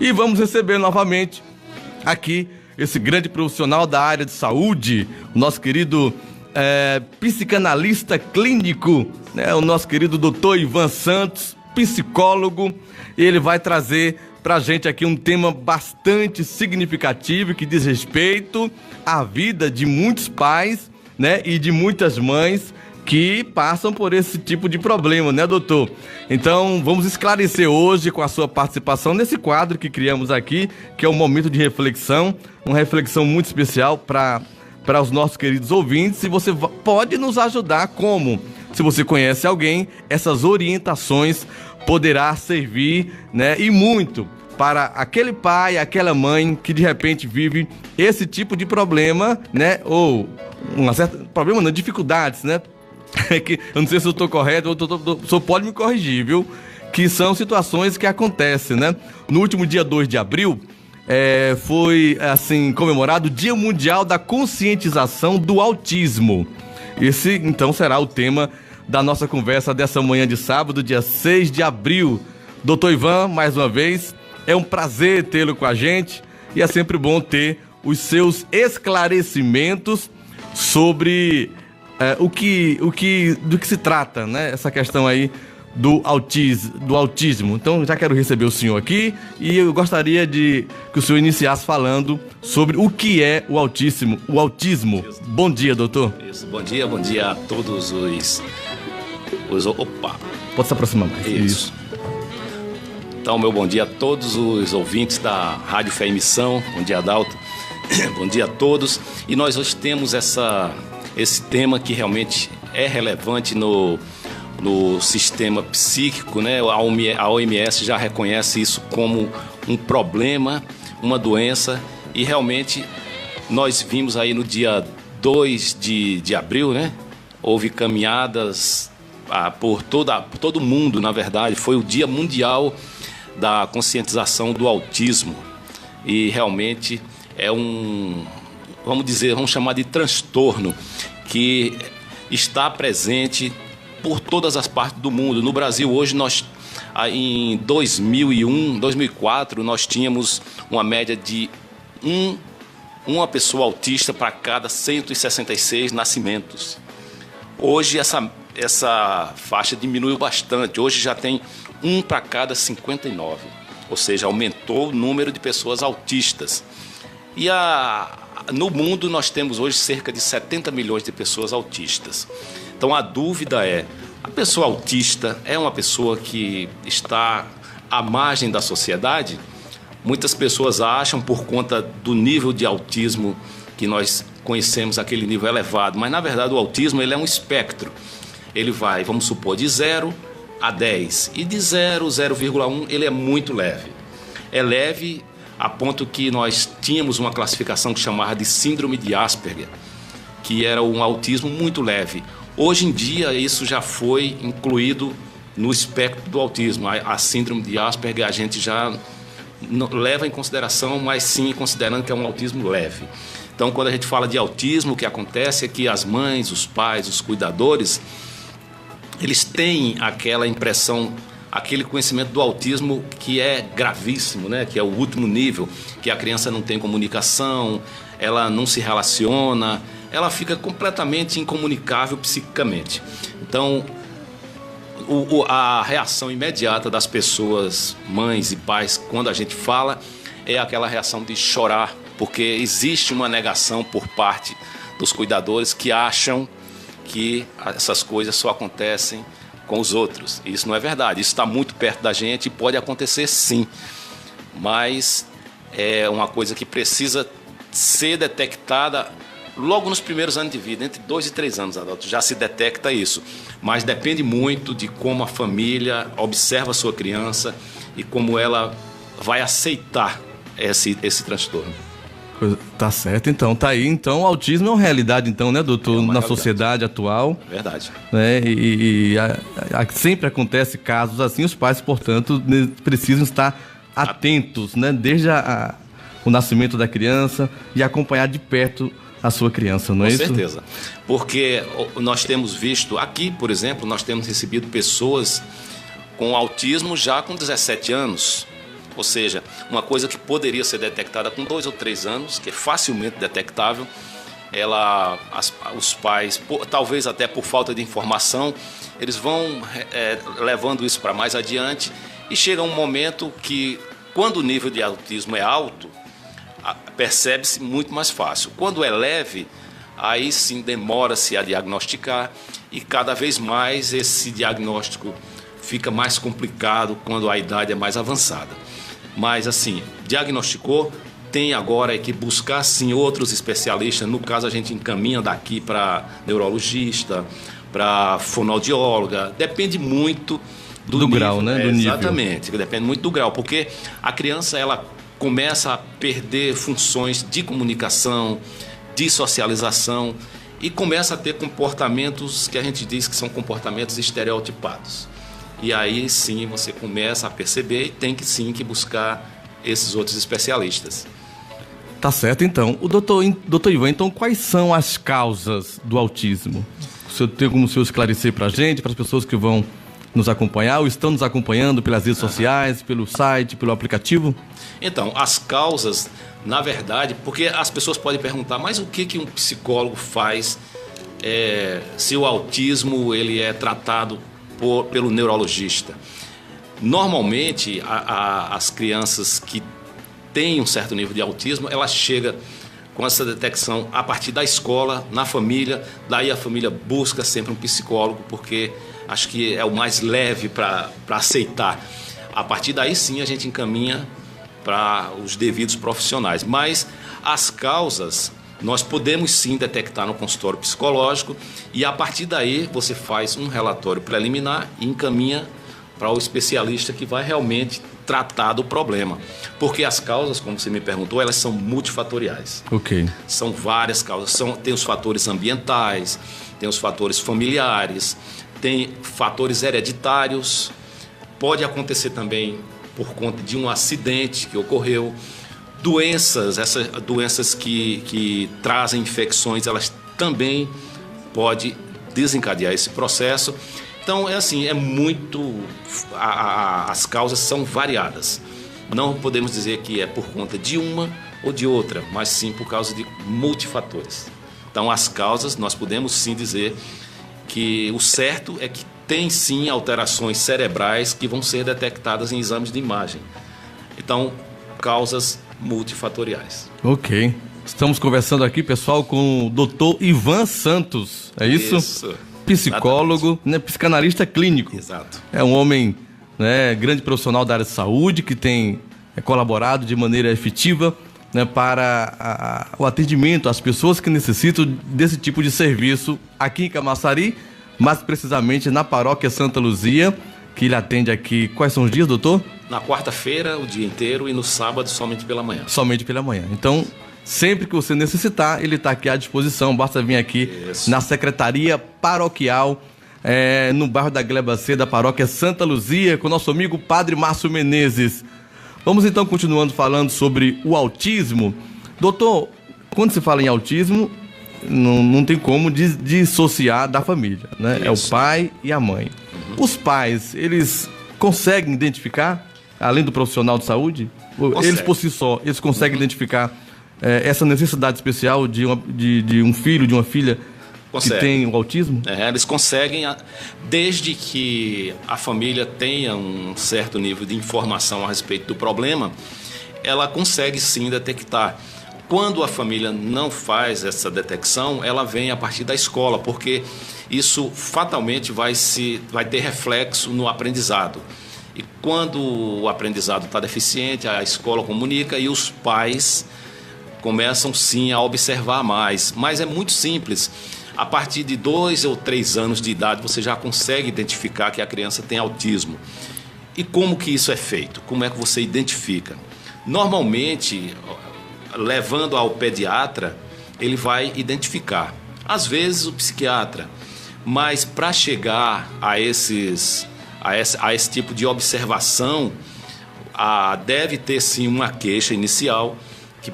E vamos receber novamente aqui esse grande profissional da área de saúde, o nosso querido psicanalista clínico, né, o nosso querido Dr. Ivan Santos, psicólogo. Ele vai trazer pra gente aqui um tema bastante significativo que diz respeito à vida de muitos pais, né, e de muitas mães que passam por esse tipo de problema, né, doutor? Então, vamos esclarecer hoje com a sua participação nesse quadro que criamos aqui, que é um momento de reflexão, uma reflexão muito especial para os nossos queridos ouvintes. E você pode nos ajudar como? Se você conhece alguém, essas orientações poderá servir, né, e muito para aquele pai, aquela mãe que de repente vive esse tipo de problema, né, ou uma certa problema, não, dificuldades, né? Que eu não sei se eu estou correto, o senhor pode me corrigir, viu? Que são situações que acontecem, né? No último dia 2 de abril, foi assim comemorado o Dia Mundial da Conscientização do Autismo. Esse então será o tema da nossa conversa dessa manhã de sábado, dia 6 de abril. Doutor Ivan, mais uma vez, é um prazer tê-lo com a gente e é sempre bom ter os seus esclarecimentos sobre do que se trata, né? Essa questão aí do autismo. Então, já quero receber o senhor aqui e eu gostaria que o senhor iniciasse falando sobre o que é o autismo. Bom dia, doutor. Isso, bom dia a todos os... Opa! Pode se aproximar mais. Isso. Então, meu bom dia a todos os ouvintes da Rádio Fé em Missão. Bom dia, Adalto. Bom dia a todos. E nós hoje temos esse tema que realmente é relevante no sistema psíquico, né? A OMS já reconhece isso como um problema, uma doença, e realmente nós vimos aí no dia 2 de abril, né? Houve caminhadas por todo o mundo, na verdade. Foi o Dia Mundial da Conscientização do Autismo, e realmente é vamos chamar de transtorno que está presente por todas as partes do mundo. No Brasil, hoje, em 2004, nós tínhamos uma média de uma pessoa autista para cada 166 nascimentos. Hoje, essa faixa diminuiu bastante. Hoje já tem 1 para cada 59. Ou seja, aumentou o número de pessoas autistas. E no mundo nós temos hoje cerca de 70 milhões de pessoas autistas. Então a dúvida é, a pessoa autista é uma pessoa que está à margem da sociedade? Muitas pessoas acham, por conta do nível de autismo que nós conhecemos, aquele nível elevado, mas na verdade o autismo ele é um espectro. Ele vai, vamos supor, de 0 a 10, e de 0,1 ele é muito leve. É leve a ponto que nós tínhamos uma classificação que chamava de síndrome de Asperger, que era um autismo muito leve. Hoje em dia isso já foi incluído no espectro do autismo. A síndrome de Asperger a gente já não leva em consideração, mas sim considerando que é um autismo leve. Então, quando a gente fala de autismo, o que acontece é que as mães, os pais, os cuidadores, eles têm aquela impressão, aquele conhecimento do autismo que é gravíssimo, né? Que é o último nível, que a criança não tem comunicação, ela não se relaciona, ela fica completamente incomunicável psiquicamente. Então, a reação imediata das pessoas, mães e pais, quando a gente fala, é aquela reação de chorar, porque existe uma negação por parte dos cuidadores que acham que essas coisas só acontecem com os outros. Isso não é verdade, isso está muito perto da gente e pode acontecer sim, mas é uma coisa que precisa ser detectada logo nos primeiros anos de vida, entre 2 e 3 anos, Adalto, já se detecta isso, mas depende muito de como a família observa a sua criança e como ela vai aceitar esse transtorno. Tá certo, então, tá aí. Então, o autismo é uma realidade, então, né, doutor, na sociedade atual. Verdade. Né, sempre acontece casos assim, os pais, portanto, precisam estar atentos, né, desde o nascimento da criança e acompanhar de perto a sua criança, não é isso? Com certeza, porque nós temos visto aqui, por exemplo, nós temos recebido pessoas com autismo já com 17 anos, Ou seja, uma coisa que poderia ser detectada com 2 ou 3 anos, que é facilmente detectável, os pais, talvez até por falta de informação, eles vão levando isso para mais adiante e chega um momento que, quando o nível de autismo é alto, percebe-se muito mais fácil. Quando é leve, aí sim demora-se a diagnosticar e cada vez mais esse diagnóstico fica mais complicado quando a idade é mais avançada. Mas assim, diagnosticou, tem agora que buscar sim outros especialistas. No caso, a gente encaminha daqui para neurologista, para fonoaudióloga, depende muito do grau, né? Do nível. Exatamente, depende muito do grau, porque a criança ela começa a perder funções de comunicação, de socialização e começa a ter comportamentos que a gente diz que são comportamentos estereotipados. E aí sim você começa a perceber e tem que sim que buscar esses outros especialistas. Tá certo, então. Doutor Ivan, então quais são as causas do autismo? O senhor tem como o senhor esclarecer para a gente, para as pessoas que vão nos acompanhar ou estão nos acompanhando pelas redes sociais, pelo site, pelo aplicativo? Então, as causas, na verdade, porque as pessoas podem perguntar, mas o que um psicólogo faz se o autismo ele é tratado pelo neurologista? Normalmente, as crianças que têm um certo nível de autismo, elas chegam com essa detecção a partir da escola, na família, daí a família busca sempre um psicólogo, porque acho que é o mais leve para aceitar. A partir daí sim a gente encaminha para os devidos profissionais. Mas as causas nós podemos sim detectar no consultório psicológico e a partir daí você faz um relatório preliminar e encaminha para o especialista que vai realmente tratar do problema. Porque as causas, como você me perguntou, elas são multifatoriais. Ok. São várias causas. Tem os fatores ambientais, tem os fatores familiares, tem fatores hereditários. Pode acontecer também por conta de um acidente que ocorreu. Essas doenças que trazem infecções, elas também podem desencadear esse processo. Então, as causas são variadas. Não podemos dizer que é por conta de uma ou de outra, mas sim por causa de multifatores. Então, as causas, nós podemos sim dizer que o certo é que tem sim alterações cerebrais que vão ser detectadas em exames de imagem. Então, causas multifatoriais. Ok. Estamos conversando aqui, pessoal, com o Dr. Ivan Santos. É isso? Isso. Psicólogo, né, psicanalista clínico. Exato. É um homem, né, grande profissional da área de saúde que tem colaborado de maneira efetiva, né, para o atendimento às pessoas que necessitam desse tipo de serviço aqui em Camaçari, mais precisamente na paróquia Santa Luzia, que ele atende aqui. Quais são os dias, doutor? Na quarta-feira, o dia inteiro, e no sábado, somente pela manhã. Somente pela manhã. Então, sempre que você necessitar, ele está aqui à disposição. Basta vir aqui na Secretaria Paroquial, no bairro da Gleba C, da paróquia Santa Luzia, com o nosso amigo Padre Márcio Menezes. Vamos então continuando falando sobre o autismo. Doutor, quando se fala em autismo, não tem como dissociar da família, né? Isso. É o pai e a mãe. Uhum. Os pais, eles conseguem identificar, além do profissional de saúde? Consegue. Eles por si só, eles conseguem identificar essa necessidade especial de um filho, de uma filha que tem o autismo? Eles conseguem, desde que a família tenha um certo nível de informação a respeito do problema, ela consegue sim detectar. Quando a família não faz essa detecção, ela vem a partir da escola, porque isso fatalmente vai ter reflexo no aprendizado. E quando o aprendizado está deficiente, a escola comunica e os pais começam sim a observar mais. Mas é muito simples. A partir de 2 ou 3 anos de idade, você já consegue identificar que a criança tem autismo. E como que isso é feito? Como é que você identifica? Normalmente, levando ao pediatra, ele vai identificar. Às vezes o psiquiatra. Mas para chegar a esse tipo de observação, deve ter sim uma queixa inicial, que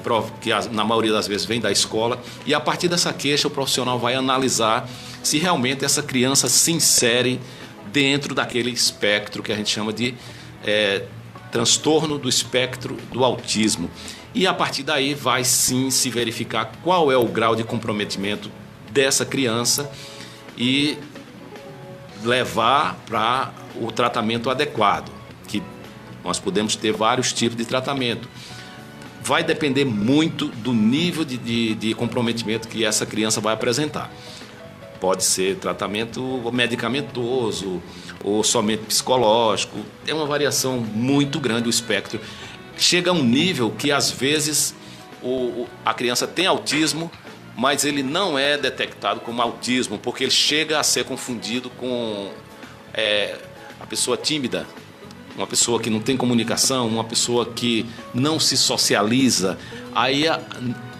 na maioria das vezes vem da escola, e a partir dessa queixa o profissional vai analisar se realmente essa criança se insere dentro daquele espectro que a gente chama de transtorno do espectro do autismo. E a partir daí vai sim se verificar qual é o grau de comprometimento dessa criança e levar para o tratamento adequado, que nós podemos ter vários tipos de tratamento. Vai depender muito do nível de comprometimento que essa criança vai apresentar. Pode ser tratamento medicamentoso ou somente psicológico. Tem uma variação muito grande o espectro. Chega a um nível que, às vezes, a criança tem autismo, mas ele não é detectado como autismo, porque ele chega a ser confundido com a pessoa tímida, uma pessoa que não tem comunicação, uma pessoa que não se socializa. Aí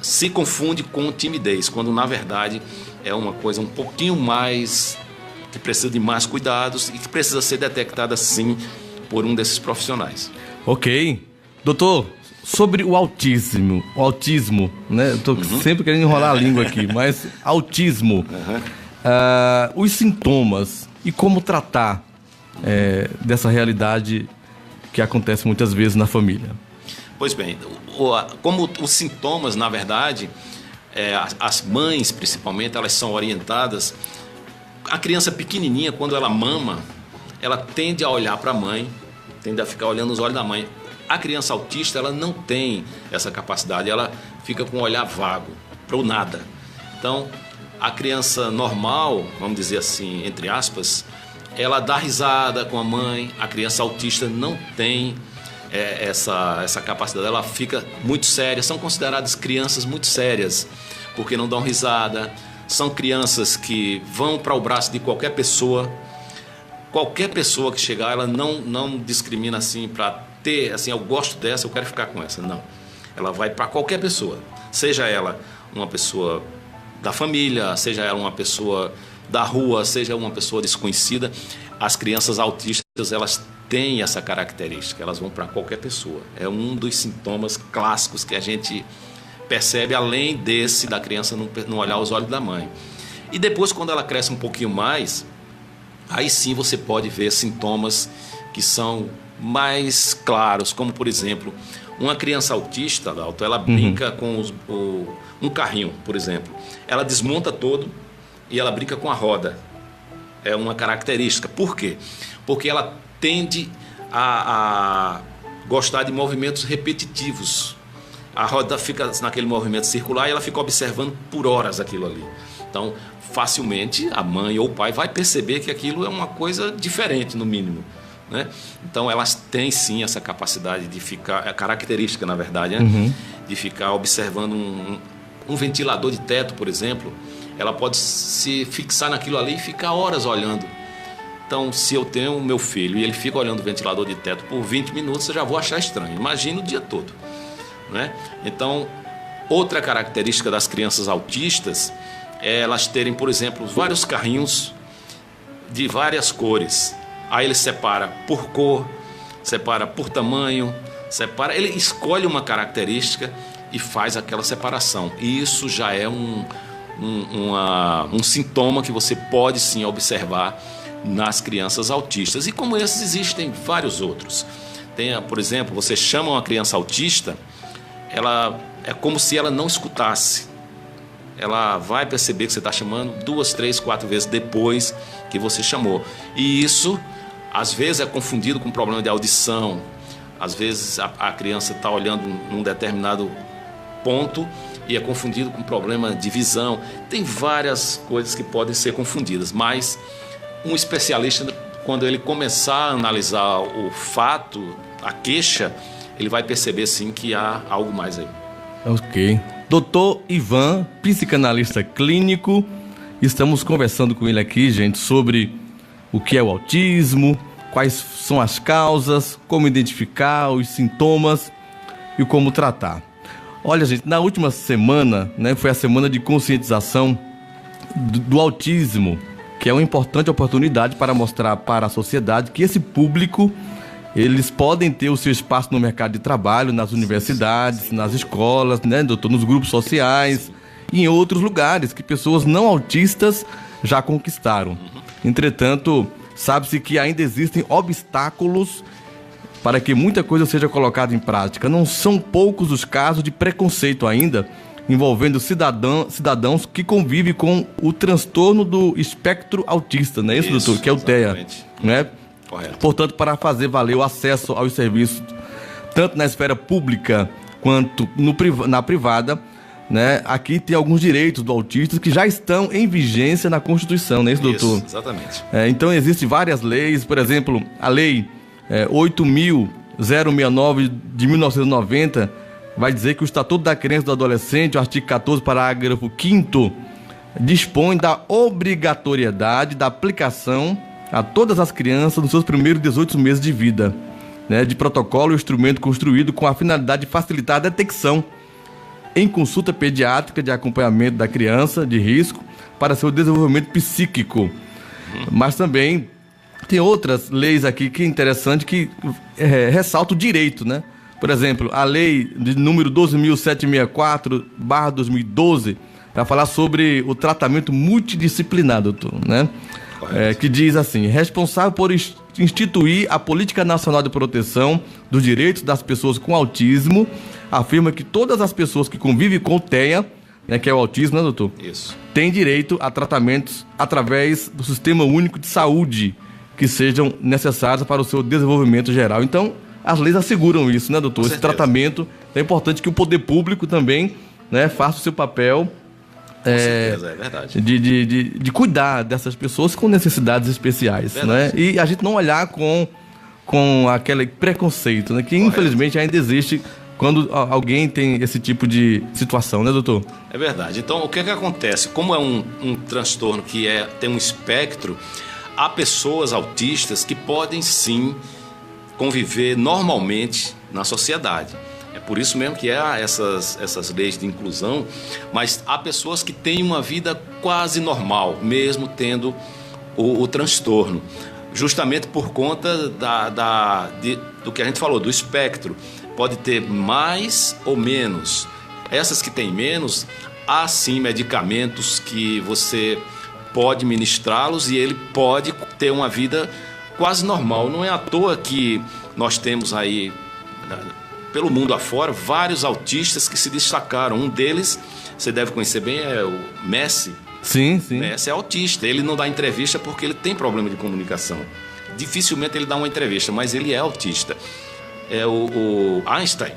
se confunde com timidez, quando, na verdade, é uma coisa um pouquinho mais, que precisa de mais cuidados e que precisa ser detectada, sim, por um desses profissionais. Ok. Doutor, sobre o autismo, né? Eu tô sempre querendo enrolar a língua aqui, mas autismo, os sintomas e como tratar dessa realidade que acontece muitas vezes na família. Pois bem, como os sintomas, na verdade, as mães, principalmente, elas são orientadas. A criança pequenininha, quando ela mama, ela tende a olhar para a mãe, tende a ficar olhando nos olhos da mãe. A criança autista, ela não tem essa capacidade, ela fica com um olhar vago, para o nada. Então, a criança normal, vamos dizer assim, entre aspas, ela dá risada com a mãe. A criança autista não tem essa capacidade, ela fica muito séria. São consideradas crianças muito sérias, porque não dão risada. São crianças que vão para o braço de qualquer pessoa que chegar, ela não discrimina assim para ter, assim, eu gosto dessa, eu quero ficar com essa. Não, ela vai para qualquer pessoa, seja ela uma pessoa da família, seja ela uma pessoa da rua, seja uma pessoa desconhecida. As crianças autistas, elas têm essa característica, elas vão para qualquer pessoa. É um dos sintomas clássicos que a gente percebe, além desse da criança não olhar os olhos da mãe. E depois, quando ela cresce um pouquinho mais, aí sim você pode ver sintomas que são mais claros, como, por exemplo, uma criança autista, Dalton, ela brinca com um carrinho, por exemplo. Ela desmonta todo e ela brinca com a roda. É uma característica. Por quê? Porque ela tende a gostar de movimentos repetitivos. A roda fica naquele movimento circular e ela fica observando por horas aquilo ali. Então, facilmente, a mãe ou o pai vai perceber que aquilo é uma coisa diferente, no mínimo, né? Então, elas têm sim essa capacidade de ficar, é característica, na verdade, né? De ficar observando um ventilador de teto, por exemplo. Ela pode se fixar naquilo ali e ficar horas olhando. Então, se eu tenho o meu filho e ele fica olhando o ventilador de teto por 20 minutos, eu já vou achar estranho. Imagina o dia todo, né? Então, outra característica das crianças autistas é elas terem, por exemplo, vários carrinhos de várias cores. Aí ele separa por cor, separa por tamanho, ele escolhe uma característica e faz aquela separação. E isso já é um sintoma que você pode sim observar nas crianças autistas. E como esses, existem vários outros. Tem, por exemplo, você chama uma criança autista, ela é como se ela não escutasse. Ela vai perceber que você está chamando 2, 3, 4 vezes depois que você chamou. E isso, às vezes, é confundido com problema de audição. Às vezes, a criança está olhando num determinado ponto e é confundido com problema de visão. Tem várias coisas que podem ser confundidas, mas um especialista, quando ele começar a analisar o fato, a queixa, ele vai perceber sim que há algo mais aí. Ok. Doutor Ivan, psicanalista clínico, estamos conversando com ele aqui, gente, sobre o que é o autismo, quais são as causas, como identificar os sintomas e como tratar. Olha, gente, na última semana, né, foi a semana de conscientização do autismo, que é uma importante oportunidade para mostrar para a sociedade que esse público, eles podem ter o seu espaço no mercado de trabalho, nas universidades, nas escolas, né, doutor, nos grupos sociais e em outros lugares que pessoas não autistas já conquistaram. Entretanto, sabe-se que ainda existem obstáculos para que muita coisa seja colocada em prática. Não são poucos os casos de preconceito ainda envolvendo cidadãos que convivem com o transtorno do espectro autista, não é isso, doutor? Que é o TEA, né? Correto. Portanto, para fazer valer o acesso aos serviços, tanto na esfera pública quanto na privada, né? Aqui tem alguns direitos do autista que já estão em vigência na Constituição, não é isso, doutor? Exatamente. Então, existem várias leis, por exemplo, a Lei 8.069 de 1990, vai dizer que o Estatuto da Criança e do Adolescente, o artigo 14, parágrafo 5º, dispõe da obrigatoriedade da aplicação a todas as crianças nos seus primeiros 18 meses de vida, né, de protocolo e instrumento construído com a finalidade de facilitar a detecção em consulta pediátrica de acompanhamento da criança de risco para seu desenvolvimento psíquico. Mas também tem outras leis aqui que é interessante, que ressalta o direito, né? Por exemplo, a lei de número 12.764/2012 vai falar sobre o tratamento multidisciplinar, doutor, né? Que diz assim: responsável por instituir a Política Nacional de Proteção dos Direitos das Pessoas com Autismo, afirma que todas as pessoas que convivem com o TEA, né, que é o autismo, né, doutor? Isso. Têm direito a tratamentos através do Sistema Único de Saúde que sejam necessários para o seu desenvolvimento geral. Então, as leis asseguram isso, né, doutor? Esse tratamento é importante que o poder público também, né, faça o seu papel. Com certeza, é verdade. De cuidar dessas pessoas com necessidades especiais, né? E a gente não olhar com aquele preconceito, né, que infelizmente ainda existe quando alguém tem esse tipo de situação, né, doutor? É verdade. Então, o que acontece? Como é um transtorno que tem um espectro, há pessoas autistas que podem sim conviver normalmente na sociedade. É por isso mesmo que há essas leis de inclusão, mas há pessoas que têm uma vida quase normal, mesmo tendo o transtorno, justamente por conta do que a gente falou, do espectro. Pode ter mais ou menos. Essas que têm menos, há sim medicamentos que você pode ministrá-los e ele pode ter uma vida quase normal. Não é à toa que nós temos aí, pelo mundo afora, vários autistas que se destacaram. Um deles, você deve conhecer bem, é o Messi. Sim, sim. Messi é autista. Ele não dá entrevista porque ele tem problema de comunicação. Dificilmente ele dá uma entrevista, mas ele é autista. É o Einstein,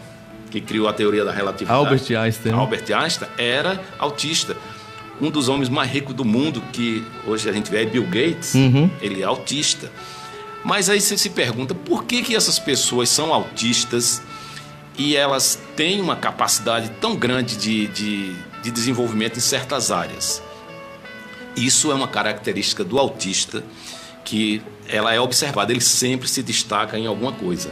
que criou a teoria da relatividade. Albert Einstein. Albert Einstein era autista. Um dos homens mais ricos do mundo, que hoje a gente vê, é Bill Gates, ele é autista. Mas aí você se pergunta, por que essas pessoas são autistas e elas têm uma capacidade tão grande de desenvolvimento em certas áreas? Isso é uma característica do autista que ela é observada, ele sempre se destaca em alguma coisa.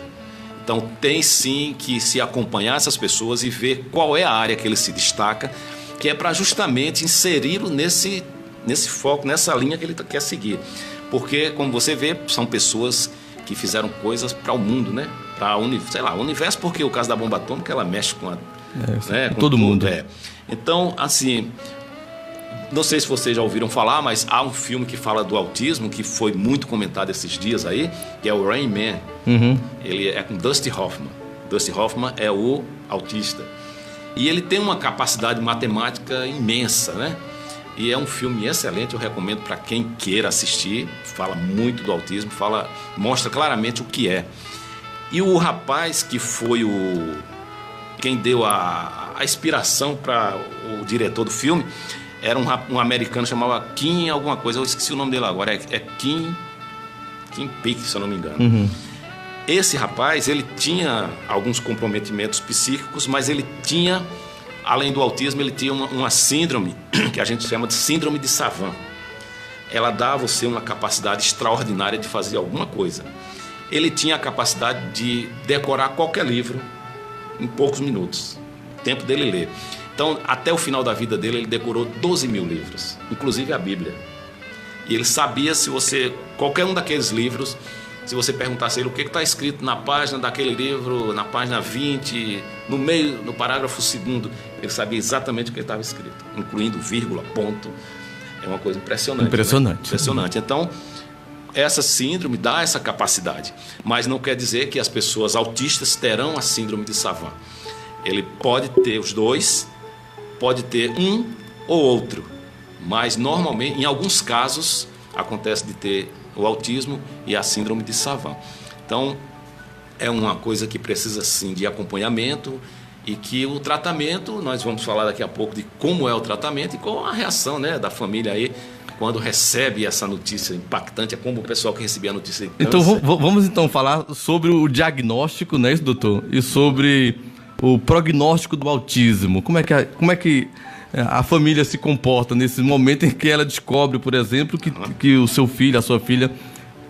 Então tem sim que se acompanhar essas pessoas e ver qual é a área que ele se destaca, que é para justamente inseri-lo nesse foco, nessa linha que ele quer seguir. Porque, como você vê, são pessoas que fizeram coisas para o mundo, né? Para o universo, porque o caso da bomba atômica, ela mexe com com todo mundo. Então, assim, não sei se vocês já ouviram falar, mas há um filme que fala do autismo, que foi muito comentado esses dias aí, que é o Rain Man. Ele é com Dustin Hoffman. Dustin Hoffman é o autista. E ele tem uma capacidade matemática imensa, né? E é um filme excelente, eu recomendo para quem queira assistir. Fala muito do autismo, mostra claramente o que é. E o rapaz que foi quem deu a inspiração para o diretor do filme era um americano, chamava Kim alguma coisa, eu esqueci o nome dele agora, é Kim Peek, se eu não me engano. Esse rapaz, ele tinha alguns comprometimentos psíquicos, mas ele tinha, além do autismo, ele tinha uma síndrome, que a gente chama de síndrome de Savant. Ela dá a você uma capacidade extraordinária de fazer alguma coisa. Ele tinha a capacidade de decorar qualquer livro em poucos minutos. O tempo dele ler. Então, até o final da vida dele, ele decorou 12 mil livros, inclusive a Bíblia. E ele sabia qualquer um daqueles livros, se você perguntasse a ele o que está escrito na página daquele livro, na página 20, no meio, no parágrafo 2º, ele sabia exatamente o que estava escrito, incluindo vírgula, ponto. É uma coisa impressionante. Impressionante. Né? Impressionante. Então, essa síndrome dá essa capacidade, mas não quer dizer que as pessoas autistas terão a síndrome de Savant. Ele pode ter os dois, pode ter um ou outro, mas normalmente, em alguns casos, acontece de ter o autismo e a síndrome de Savant. Então, é uma coisa que precisa sim de acompanhamento e que o tratamento, nós vamos falar daqui a pouco de como é o tratamento e qual a reação, né, da família aí quando recebe essa notícia impactante, é como o pessoal que recebia a notícia de câncer. Então vamos então falar sobre o diagnóstico, né, doutor? E sobre o prognóstico do autismo. Como é que a família se comporta nesse momento em que ela descobre, por exemplo, que o seu filho, a sua filha,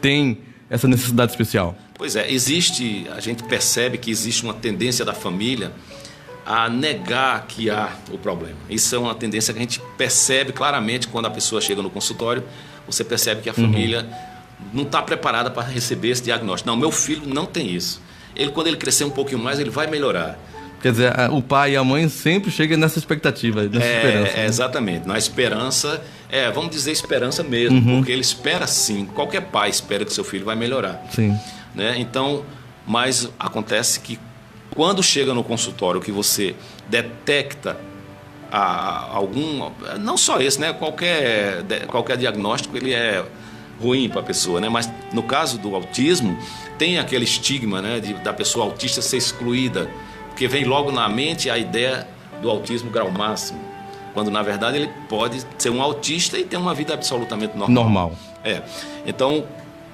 tem essa necessidade especial? Pois é, a gente percebe que existe uma tendência da família a negar que há o problema. Isso é uma tendência que a gente percebe claramente quando a pessoa chega no consultório. Você percebe que a família não está preparada para receber esse diagnóstico. Não, meu filho não tem isso. Quando ele crescer um pouquinho mais, ele vai melhorar. Quer dizer, o pai e a mãe sempre chegam nessa expectativa, nessa esperança. Né? Exatamente. Na esperança, vamos dizer esperança mesmo, porque ele espera sim. Qualquer pai espera que seu filho vai melhorar. Sim. Né? Então, mas acontece que quando chega no consultório que você detecta não só esse, né? Qualquer diagnóstico ele é ruim para a pessoa, né? Mas no caso do autismo tem aquele estigma, né, da pessoa autista ser excluída, porque vem logo na mente a ideia do autismo grau máximo, quando na verdade ele pode ser um autista e ter uma vida absolutamente normal. Então,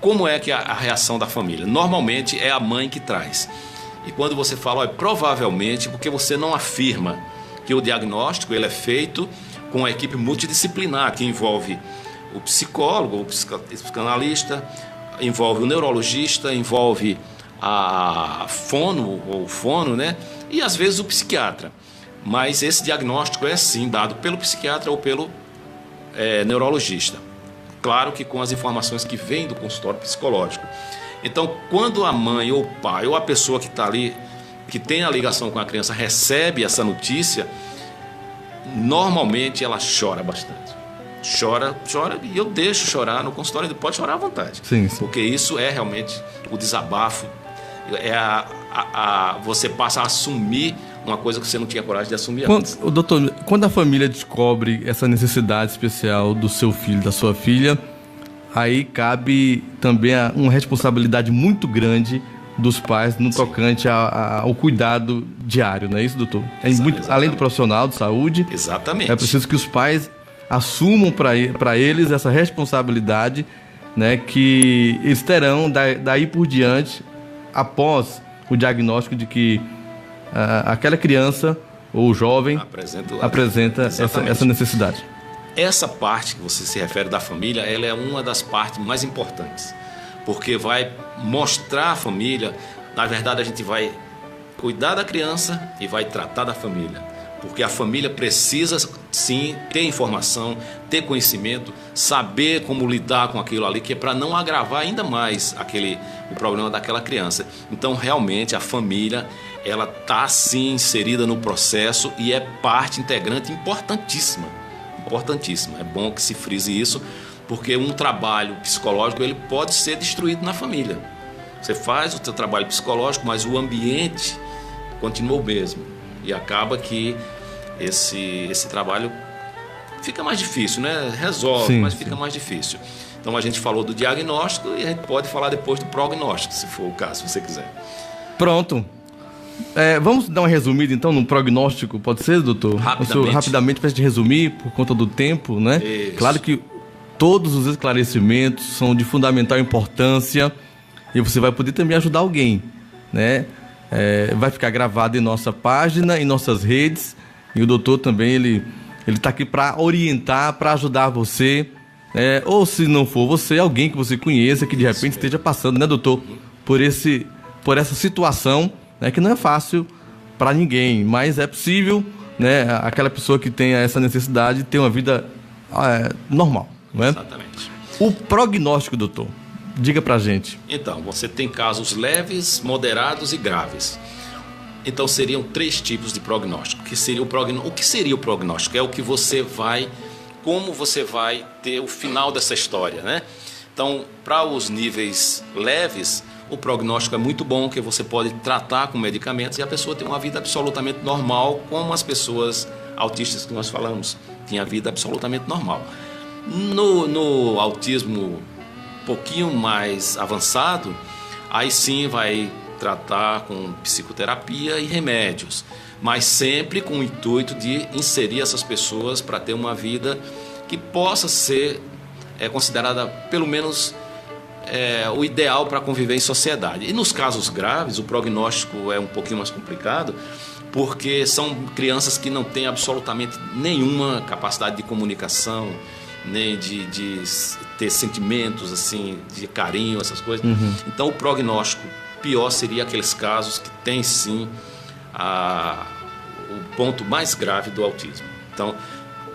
como é que a reação da família? Normalmente é a mãe que traz. E quando você fala, provavelmente, porque você não afirma que o diagnóstico ele é feito com uma equipe multidisciplinar, que envolve o psicólogo, o psicanalista, envolve o neurologista, envolve a fono, né? E às vezes o psiquiatra. Mas esse diagnóstico é sim dado pelo psiquiatra ou pelo neurologista. Claro que com as informações que vêm do consultório psicológico. Então, quando a mãe ou o pai ou a pessoa que está ali, que tem a ligação com a criança, recebe essa notícia, normalmente ela chora bastante. Chora, e eu deixo chorar no consultório, ele pode chorar à vontade. Sim. Porque isso é realmente o desabafo, você passa a assumir uma coisa que você não tinha coragem de assumir antes. Doutor, quando a família descobre essa necessidade especial do seu filho, da sua filha, aí cabe também uma responsabilidade muito grande dos pais no tocante ao cuidado diário, não é isso, doutor? Além do profissional de saúde, exatamente, é preciso que os pais assumam para eles essa responsabilidade, né, que eles terão daí por diante, após o diagnóstico de que aquela criança ou jovem apresenta essa necessidade. Essa parte que você se refere da família, ela é uma das partes mais importantes, porque vai mostrar a família, na verdade a gente vai cuidar da criança e vai tratar da família, porque a família precisa sim ter informação, ter conhecimento, saber como lidar com aquilo ali, que é para não agravar ainda mais o problema daquela criança. Então realmente a família, ela está sim inserida no processo e é parte integrante importantíssima. É bom que se frise isso, porque um trabalho psicológico ele pode ser destruído na família. Você faz o seu trabalho psicológico, mas o ambiente continua o mesmo. E acaba que esse trabalho fica mais difícil, né? Resolve, mas fica mais difícil. Então a gente falou do diagnóstico e a gente pode falar depois do prognóstico, se for o caso, se você quiser. Pronto. Vamos dar uma resumida então no prognóstico, pode ser, doutor? Rapidamente para a gente resumir, por conta do tempo, né? Isso. Claro que todos os esclarecimentos são de fundamental importância e você vai poder também ajudar alguém, né? Vai ficar gravado em nossa página, em nossas redes, e o doutor também, ele está aqui para orientar, para ajudar você, ou se não for você, alguém que você conheça, que de repente esteja passando, né, doutor, por essa situação, né, que não é fácil para ninguém, mas é possível, né, aquela pessoa que tenha essa necessidade ter uma vida normal, né? Exatamente. O prognóstico, doutor, diga pra gente. Então, você tem casos leves, moderados e graves. Então seriam 3 tipos de prognóstico. O que seria o prognóstico? É o que como você vai ter o final dessa história, né? Então, para os níveis leves, o prognóstico é muito bom, que você pode tratar com medicamentos e a pessoa tem uma vida absolutamente normal, como as pessoas autistas que nós falamos, tinha a vida absolutamente normal. No autismo um pouquinho mais avançado, aí sim vai tratar com psicoterapia e remédios, mas sempre com o intuito de inserir essas pessoas para ter uma vida que possa ser considerada pelo menos o ideal para conviver em sociedade. E nos casos graves, o prognóstico é um pouquinho mais complicado, porque são crianças que não têm absolutamente nenhuma capacidade de comunicação, nem de ter sentimentos assim, de carinho, essas coisas. Então o prognóstico pior seria aqueles casos que tem sim o ponto mais grave do autismo. Então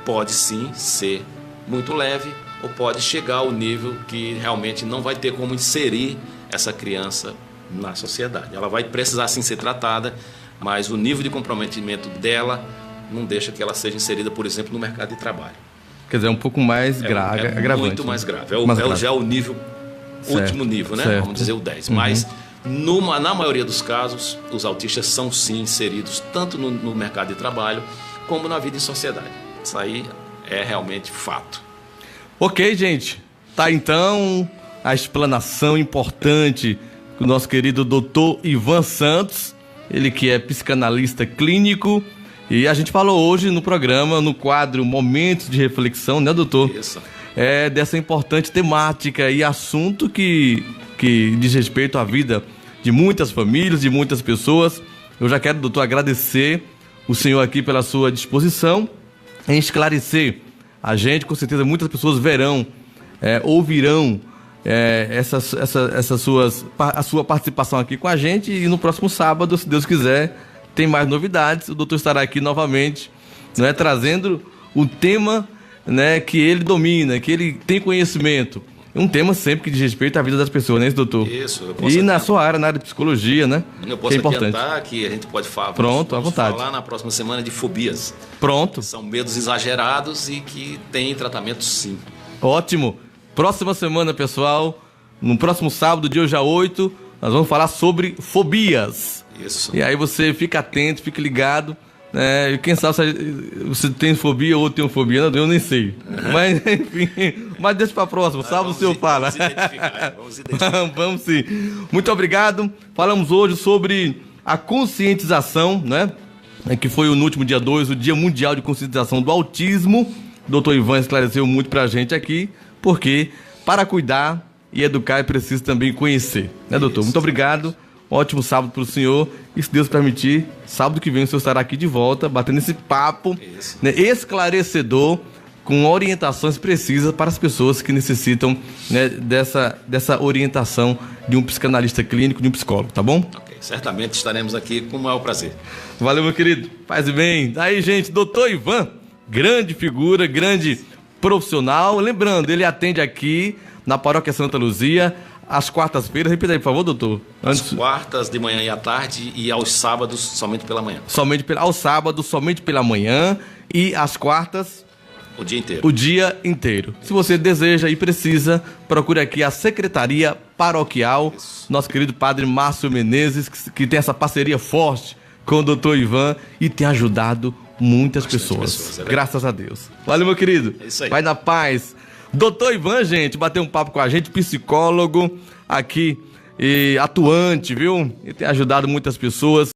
pode sim ser muito leve ou pode chegar ao nível que realmente não vai ter como inserir essa criança na sociedade. Ela vai precisar sim ser tratada, mas o nível de comprometimento dela não deixa que ela seja inserida, por exemplo, no mercado de trabalho. Quer dizer, é um pouco mais agravante. Muito mais grave. Já é o nível, último nível, né? Certo. Vamos dizer o 10. Mas, na maioria dos casos, os autistas são sim inseridos tanto no mercado de trabalho como na vida em sociedade. Isso aí é realmente fato. Ok, gente. Tá então a explanação importante do nosso querido Dr. Ivan Santos, ele que é psicanalista clínico. E a gente falou hoje no programa, no quadro Momentos de Reflexão, né, doutor? Isso. Dessa importante temática e assunto que diz respeito à vida de muitas famílias, de muitas pessoas. Eu já quero, doutor, agradecer o senhor aqui pela sua disposição em esclarecer a gente. Com certeza muitas pessoas verão, ouvirão a sua participação aqui com a gente, e no próximo sábado, se Deus quiser, tem mais novidades. O doutor estará aqui novamente, né, trazendo o tema, né, que ele domina, que ele tem conhecimento. Um tema sempre que diz respeito à vida das pessoas, né, doutor? Isso. E na sua área, na área de psicologia, né? Eu posso que é importante. adiantar que a gente pode falar. Pronto, à vontade. Falar na próxima semana de fobias. Pronto. São medos exagerados e que têm tratamento sim. Ótimo. Próxima semana, pessoal, no próximo sábado, dia 8, nós vamos falar sobre fobias. Isso. E aí você fica atento, fica ligado, né? E quem sabe você tem fobia ou tem fobia, eu nem sei. Mas, enfim, mas deixa pra próxima, sábado o senhor fala. Vamos identificar. Vamos sim. Muito obrigado. Falamos hoje sobre a conscientização, né? Que foi no último dia 2, o Dia Mundial de Conscientização do Autismo. O doutor Ivan esclareceu muito pra gente aqui, porque para cuidar e educar é preciso também conhecer, né, doutor? Muito obrigado. Ótimo sábado para o senhor. E se Deus permitir, sábado que vem o senhor estará aqui de volta, batendo esse papo, né, esclarecedor, com orientações precisas para as pessoas que necessitam, né, dessa orientação de um psicanalista clínico, de um psicólogo, tá bom? Ok, certamente estaremos aqui com o maior prazer. Valeu, meu querido. Paz e bem. Aí, gente, doutor Ivan, grande figura, grande profissional. Lembrando, ele atende aqui na Paróquia Santa Luzia, às quartas-feiras. Repita aí, por favor, doutor. Às quartas de manhã e à tarde, e aos sábados somente pela manhã. Aos sábados somente pela manhã, e às quartas o dia inteiro. O dia inteiro. Se você deseja e precisa, procure aqui a Secretaria Paroquial. Isso. Nosso querido padre Márcio Menezes, que tem essa parceria forte com o doutor Ivan e tem ajudado muitas pessoas. Graças a Deus. Valeu, meu querido. É isso aí. Vai na paz. Doutor Ivan, gente, bateu um papo com a gente, psicólogo aqui e atuante, viu? E tem ajudado muitas pessoas.